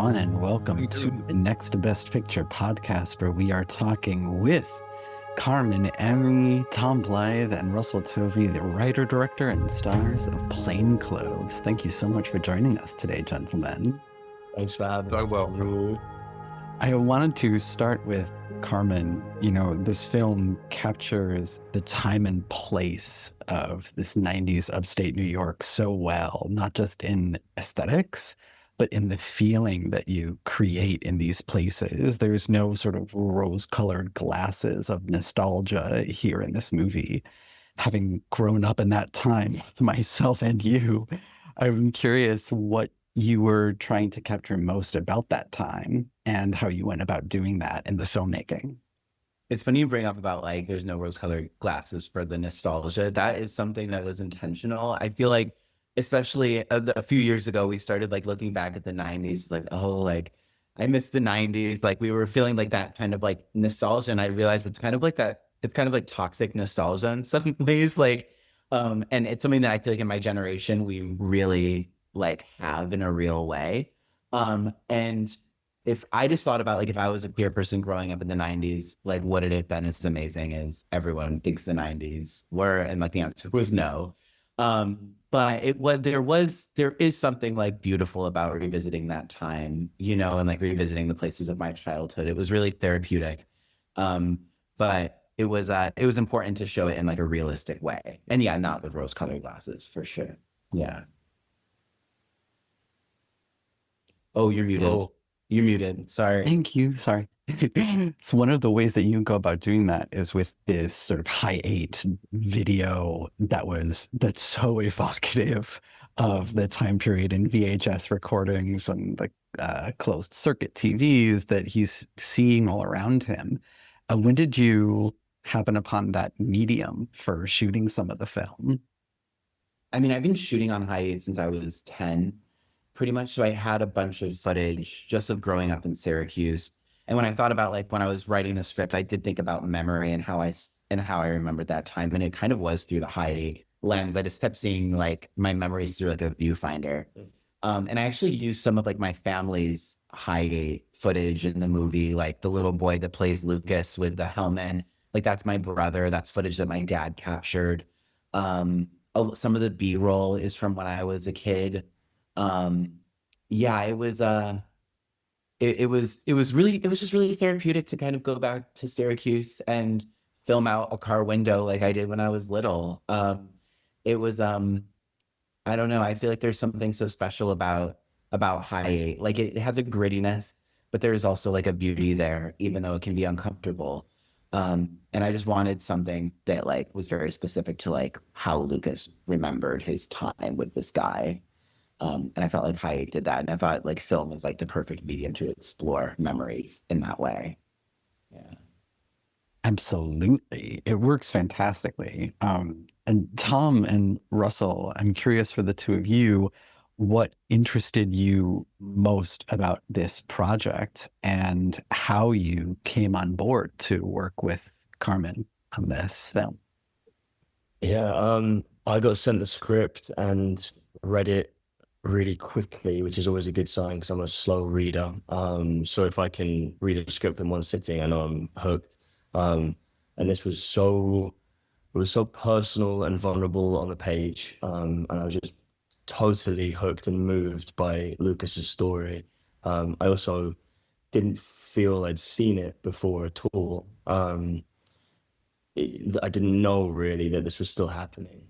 everyone, and welcome to the Next Best Picture podcast, where we are talking with Carmen Emmi, Tom Blyth, and Russell Tovey, the writer, director, and stars of Plainclothes. Thank you so much for joining us today, gentlemen. Thanks for having me. Well, I wanted to start with Carmen. You know, this film captures the time and place of this 90s upstate New York so well, not just in aesthetics, but in the feeling that you create in these places. There's no sort of rose-colored glasses of nostalgia here in this movie. Having grown up in that time with myself and you, I'm curious what you were trying to capture most about that time and how you went about doing that in the filmmaking. it's funny you bring up about like there's no rose-colored glasses for the nostalgia. That is something that was intentional. I feel like, especially a few years ago, we started like looking back at the 90s, like, oh, like I miss the 90s. Like we were feeling like that kind of like nostalgia. And I realized it's kind of like that. It's kind of like toxic nostalgia in some ways. Like, and it's something that I feel like in my generation, we really like have in a real way. And if I just thought about like if I was a queer person growing up in the 90s, like would it have been as amazing as everyone thinks the 90s were? And like the answer was no. But there is something like beautiful about revisiting that time, you know, and like revisiting the places of my childhood. It was really therapeutic. But it was important to show it in like a realistic way. And yeah, not with rose-colored glasses for sure. Yeah. Oh, you're muted. Oh. You're muted. Sorry. Thank you. Sorry. It's one of the ways that you go about doing that is with this sort of high 8 video that's so evocative of the time period in VHS recordings and the closed circuit TVs that he's seeing all around him. When did you happen upon that medium for shooting some of the film? I mean, I've been shooting on high 8 since I was 10, pretty much. So I had a bunch of footage just of growing up in Syracuse. And when I thought about like when I was writing the script, I did think about memory and how I remembered that time. And it kind of was through the high 8 lens. I just kept seeing like my memories through like a viewfinder. And I actually used some of like my family's high 8 footage in the movie, like the little boy that plays Lucas with the helmet. Like that's my brother. That's footage that my dad captured. Some of the B-roll is from when I was a kid. Yeah, it was just really therapeutic to kind of go back to Syracuse and film out a car window like I did when I was little. It was I don't know, I feel like there's something so special about high 8. Like it has a grittiness, but there's also like a beauty there, even though it can be uncomfortable. And I just wanted something that like was very specific to like how Lucas remembered his time with this guy. And I felt like high 8 did that. And I thought like film is like the perfect medium to explore memories in that way. Yeah. Absolutely. It works fantastically. And Tom and Russell, I'm curious for the two of you, what interested you most about this project and how you came on board to work with Carmen on this film? Yeah, I got sent the script and read it really quickly, which is always a good sign because I'm a slow reader. So if I can read a script in one sitting, I know I'm hooked. And this was so personal and vulnerable on the page. And I was just totally hooked and moved by Lucas's story. I also didn't feel I'd seen it before at all. I didn't know really that this was still happening.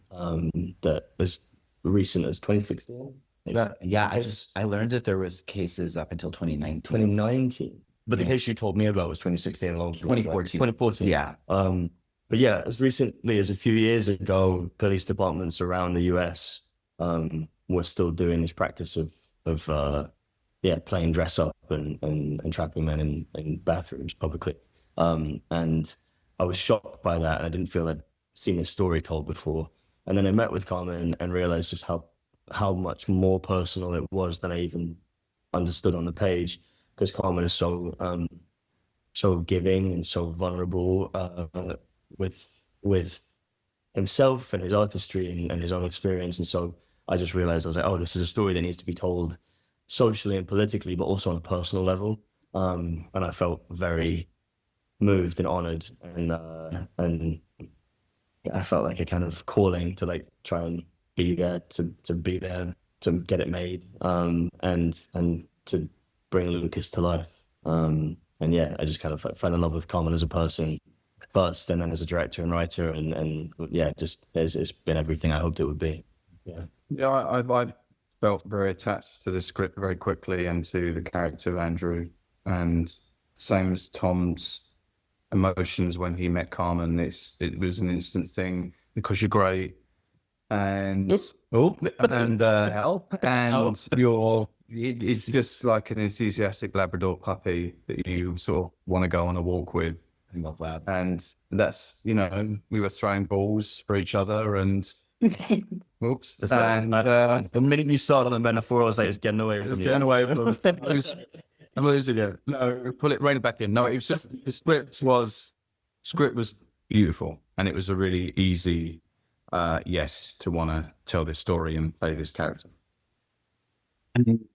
That as recent as 2016. Yeah, I learned that there was cases up until 2019. 2019. But the case you told me about was 2016 along 2014. 2014. Yeah. But yeah, as recently as a few years ago, police departments around the US were still doing this practice of playing dress up and trapping men in bathrooms publicly. And I was shocked by that. And I didn't feel I'd seen a story told before. And then I met with Carmen and realized just how much more personal it was than I even understood on the page, because Carmen is so giving and so vulnerable with himself and his artistry and his own experience. And so I just realized, I was like, oh, this is a story that needs to be told socially and politically, but also on a personal level. And I felt very moved and honored, and I felt like a kind of calling to like try and be there to be there to get it made, and to bring Lucas to life. And yeah, I just kind of fell in love with Carmen as a person first, and then as a director and writer, and yeah, just it's been everything I hoped it would be. Yeah. Yeah, I felt very attached to the script very quickly and to the character of Andrew, and same as Tom's emotions when he met Carmen. It was an instant thing because you're great, and help, and it's just like an enthusiastic Labrador puppy that you sort of want to go on a walk with. I love that. And that's, you know, we were throwing balls for each other and oops. And the minute you started on the metaphor, I was like, it's getting away from you. getting away from I'm losing it. No, pull it, rein it back in. No, it was just the script was beautiful, and it was a really easy yes to want to tell this story and play this character. And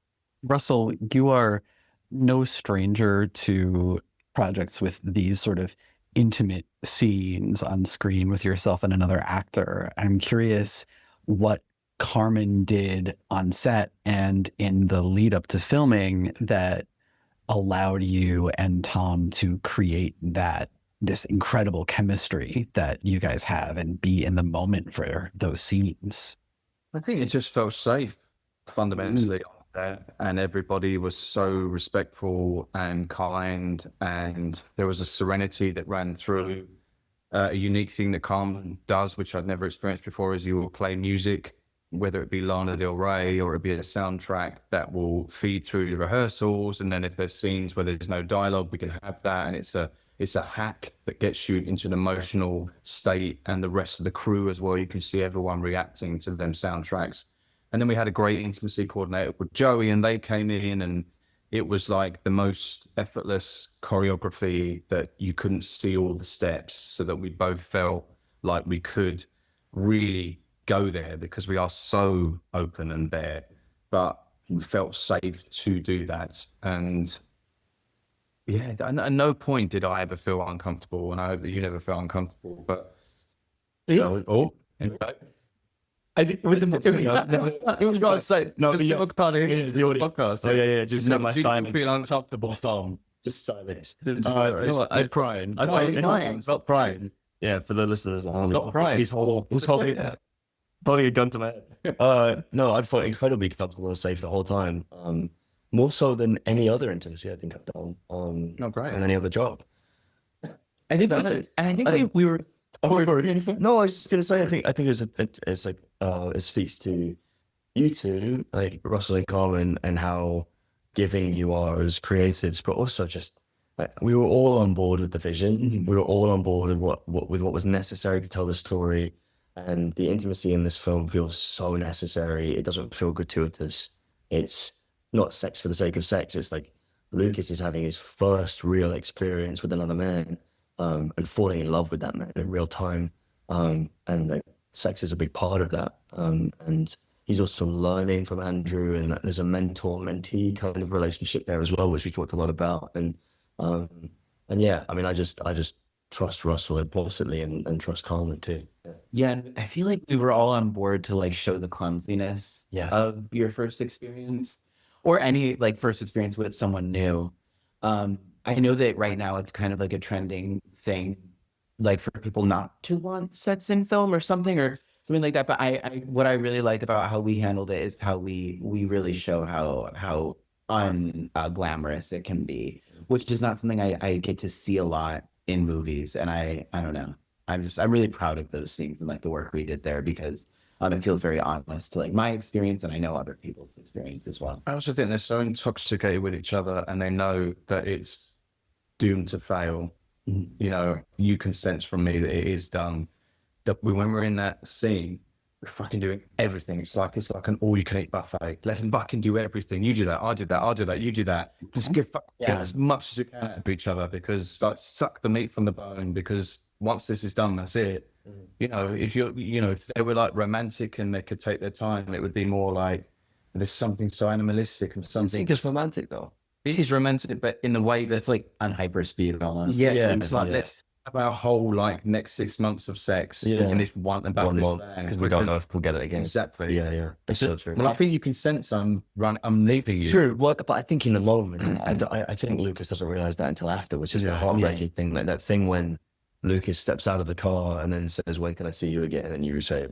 Russell, you are no stranger to projects with these sort of intimate scenes on screen with yourself and another actor. I'm curious what Carmen did on set and in the lead up to filming that allowed you and Tom to create this incredible chemistry that you guys have and be in the moment for those scenes. I think it just felt safe fundamentally. And everybody was so respectful and kind, and there was a serenity that ran through. A unique thing that Carmen does, which I'd never experienced before, is he will play music, whether it be Lana Del Rey or it be a soundtrack that will feed through the rehearsals. And then if there's scenes where there's no dialogue, we can have that. And it's a hack that gets you into an emotional state, and the rest of the crew as well. You can see everyone reacting to them soundtracks. And then we had a great intimacy coordinator with Joey, and they came in, and it was like the most effortless choreography that you couldn't see all the steps, so that we both felt like we could really go there because we are so open and bare, but we felt safe to do that. And yeah, at no point did I ever feel uncomfortable, and I hope that you never felt uncomfortable. But I think it was it was got to say no, the audio podcast. Oh yeah, just No, my did time. you feel uncomfortable, Tom? Just silence. I'm crying. Not crying. Yeah, for the listeners at home. Not crying. He's holding a gun to my head. No, I felt incredibly comfortable and safe the whole time. More so than any other intimacy I think I've done on any other job. I think that's it. And I think we were. No, I was just gonna say. I think it's like it speaks to you two, like Russell and Carmen, and how giving you are as creatives, but also just like we were all on board with the vision. Mm-hmm. We were all on board with what was necessary to tell the story, and the intimacy in this film feels so necessary. It doesn't feel gratuitous. It's not sex for the sake of sex. It's like Lucas is having his first real experience with another man. And falling in love with that man in real time. And like, sex is a big part of that. And he's also learning from Andrew, and there's a mentor-mentee kind of relationship there as well, which we talked a lot about. And yeah, I mean, I just trust Russell implicitly and trust Carmen too. Yeah, and I feel like we were all on board to like show the clumsiness of your first experience, or any like first experience with someone new. I know that right now it's kind of like a trending thing, like for people not to want sets in film or something like that. But I what I really liked about how we handled it is how we really show how unglamorous it can be, which is not something I get to see a lot in movies. And I don't know. I'm really proud of those things and like the work we did there, because it feels very honest to like my experience, and I know other people's experience as well. I also think they're so intoxicated with each other, and they know that it's doomed to fail. You know, you can sense from me that it is done. That when we're in that scene, we're fucking doing everything. It's like an all-you-can-eat buffet. Let them fucking do everything. You do that, I do that, I'll do that, you do that. Just get as much as you can out of each other, because like suck the meat from the bone. Because once this is done, that's it. You know, if they were like romantic and they could take their time, it would be more like there's something so animalistic and I something. think it's romantic though. It is romantic, but in a way that's That's like on hyperspeed almost. yeah, Yeah, it's like yeah. let's have our whole like next 6 months of sex Yeah. and this one about One this more, man. because we don't know if we'll get it again. Exactly. Yeah. It's so true. Well, I think you can sense I'm leaving you. True, but I think in the moment, I think Lucas doesn't realize that until after, which is the heartbreaking thing. Like that thing when Lucas steps out of the car and then says, "When can I see you again?" And you say,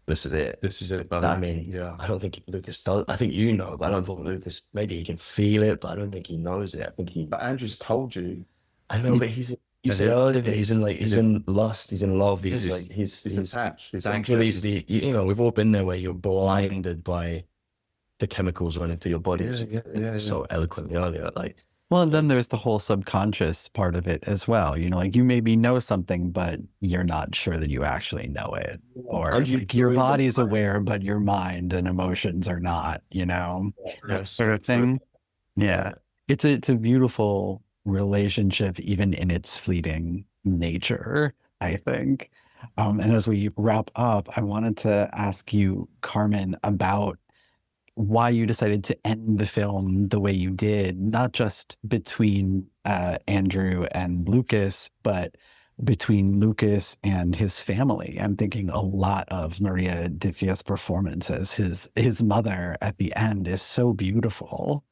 "This is it." This is it. I mean, I don't think Lucas does. I think you know, but I don't think Lucas. Maybe he can feel it, but I don't think he knows it. I think he. But Andrew's told you. I know, but he's. You said earlier that he's in lust, he's in love, he's attached. He's anxious. You know, we've all been there where you're blinded by the chemicals running through your body. So eloquently earlier, like. Well, and then there's the whole subconscious part of it as well. You know, like you maybe know something, but you're not sure that you actually know it. Or like your body's aware, but your mind and emotions are not, you know, sort of thing. Yeah. It's a beautiful relationship, even in its fleeting nature, I think. And as we wrap up, I wanted to ask you, Carmen, about why you decided to end the film the way you did, not just between Andrew and Lucas, but between Lucas and his family. I'm thinking a lot of Maria Dizzia's performance as his mother at the end is so beautiful.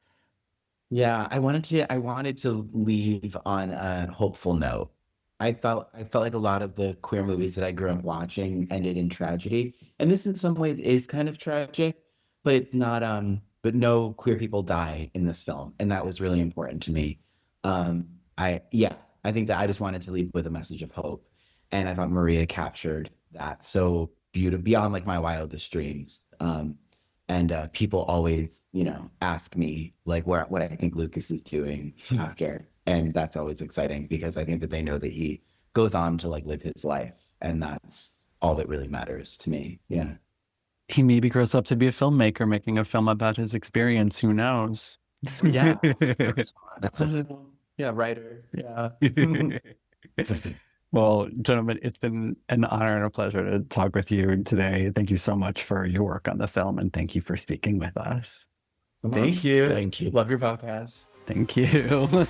Yeah, I wanted to leave on a hopeful note. I felt like a lot of the queer movies that I grew up watching ended in tragedy. And this in some ways is kind of tragic, but it's not but no queer people die in this film. And that was really important to me. I think that I just wanted to leave with a message of hope. And I thought Maria captured that so beautifully beyond like my wildest dreams. And people always, you know, ask me like what I think Lucas is doing after. And that's always exciting because I think that they know that he goes on to like live his life. And that's all that really matters to me. Yeah. He maybe grows up to be a filmmaker making a film about his experience. Who knows? Yeah. That's writer. Yeah. Well, gentlemen, it's been an honor and a pleasure to talk with you today. Thank you so much for your work on the film, and thank you for speaking with us. Thank you. Thank you. Love your podcast. Thank you.